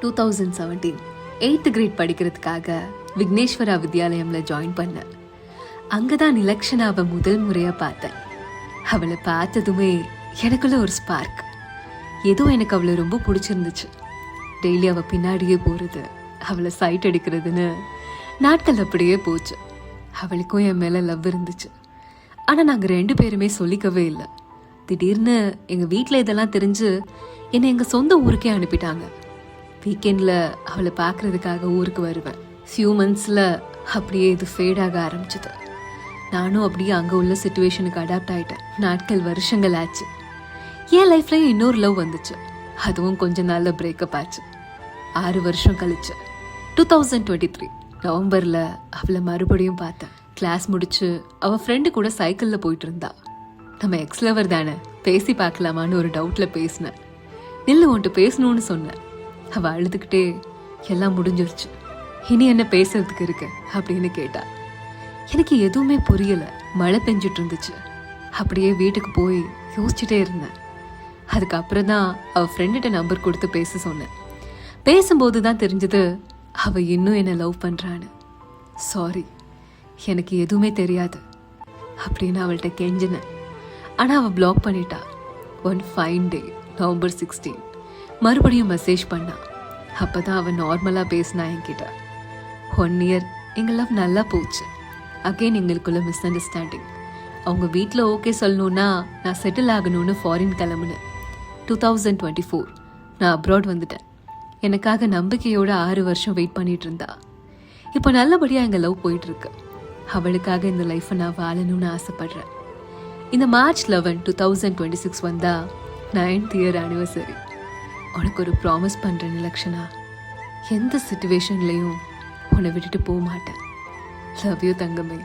2017 8th great படிக்கிறதுக்காக Vigneswara வித்யாலயம்ல join பண்ணேன். அங்கதான் நிலக்ஷனாவை முதல் முறையா பார்த்தேன். அவளை பார்த்ததுமே எனக்குள்ள ஒரு ஸ்பார்க். ஏதோ எனக்கு அவளை ரொம்ப பிடிச்சிருந்துச்சு. டெய்லி அவள் பின்னாடியே போகிறது, அவளை சைட் அடிக்கிறதுன்னு நாட்கள் அப்படியே போச்சு. அவளுக்கும் என் மேலே லவ் இருந்துச்சு. ஆனால் நாங்கள் 2 பேருமே சொல்லிக்கவே இல்லை. திடீர்னு எங்கள் வீட்டில் இதெல்லாம் தெரிஞ்சு என்னை எங்கள் சொந்த ஊருக்கே அனுப்பிட்டாங்க. வீக்கெண்டில் அவளை பார்க்குறதுக்காக ஊருக்கு வருவேன். ஃபியூ மந்த்ஸில் அப்படியே இது ஃபேடாக ஆரம்பிச்சது. நானும் அப்படியே அங்கே உள்ள சுச்சுவேஷனுக்கு அடாப்ட் ஆகிட்டேன். நாட்கள் வருஷங்கள் ஆச்சு. என் லைஃப்லேயும் இன்னொரு லவ் வந்துச்சு. அதுவும் கொஞ்ச நாளில் பிரேக்கப் ஆச்சு. 6 வருஷம் கழிச்சு 2023 நவம்பரில் அவளை மறுபடியும் பார்த்தேன். கிளாஸ் முடிச்சு அவள் ஃப்ரெண்டு கூட சைக்கிளில் போயிட்டு இருந்தா. நம்ம எக்ஸ்லவர் தானே, பேசி பார்க்கலாமான்னு ஒரு டவுட்டில் பேசினேன். நில்லு, உன்ட்டு பேசணும்னு சொன்னேன். அவள் அழுதுகிட்டே எல்லாம் முடிஞ்சிருச்சு, இனி என்ன பேசுறதுக்கு இருக்கு அப்படின்னு கேட்டா. எனக்கு எதுவுமே புரியலை. மழை பெஞ்சிட்டு இருந்துச்சு. அப்படியே வீட்டுக்கு போய் யோசிச்சுட்டே இருந்தேன். அதுக்கப்புறம் தான் அவள் ஃப்ரெண்டுகிட்ட நம்பர் கொடுத்து பேச சொன்னேன். பேசும்போது தான் தெரிஞ்சது அவள் இன்னும் என்னை லவ் பண்ணுறான்னு. சாரி, எனக்கு எதுவுமே தெரியாது அப்படின்னு அவள்கிட்ட கெஞ்சினேன். ஆனால் அவள் பிளாக் பண்ணிட்டா. ஒன் ஃபைன் டே நவம்பர் 16 மறுபடியும் மெசேஜ் பண்ணா. அப்போ தான் அவள் நார்மலாக பேசினா என்கிட்ட. 1 இயர் எங்கள் லவ் நல்லா போச்சு. அகெயின் எங்களுக்குள்ள மிஸ் அண்டர்ஸ்டாண்டிங். அவங்க வீட்டில் ஓகே சொல்லணுன்னா நான் செட்டில் ஆகணும்னு ஃபாரின் கிளம்புனேன். 2024 நான் அப்ராட் வந்துட்டேன். எனக்காக நம்பிக்கையோட 6 வருஷம் வெயிட் பண்ணிட்டு இருந்தா. இப்போ நல்லபடியாக எங்கள் லவ் போயிட்டுருக்கு. அவளுக்காக இந்த லைஃப்பை நான் வாழணும்னு ஆசைப்படுறேன். இந்த மார்ச் 11 2026 வந்தா 9th இயர் ஆனிவர்சரி. உனக்கு ஒரு ப்ராமிஸ் பண்ணுறேன் நிலக்ஷனா, எந்த சிச்சுவேஷன்லையும் உன்னை விட்டுட்டு போக மாட்டேன். லவ் யூ தங்கமே.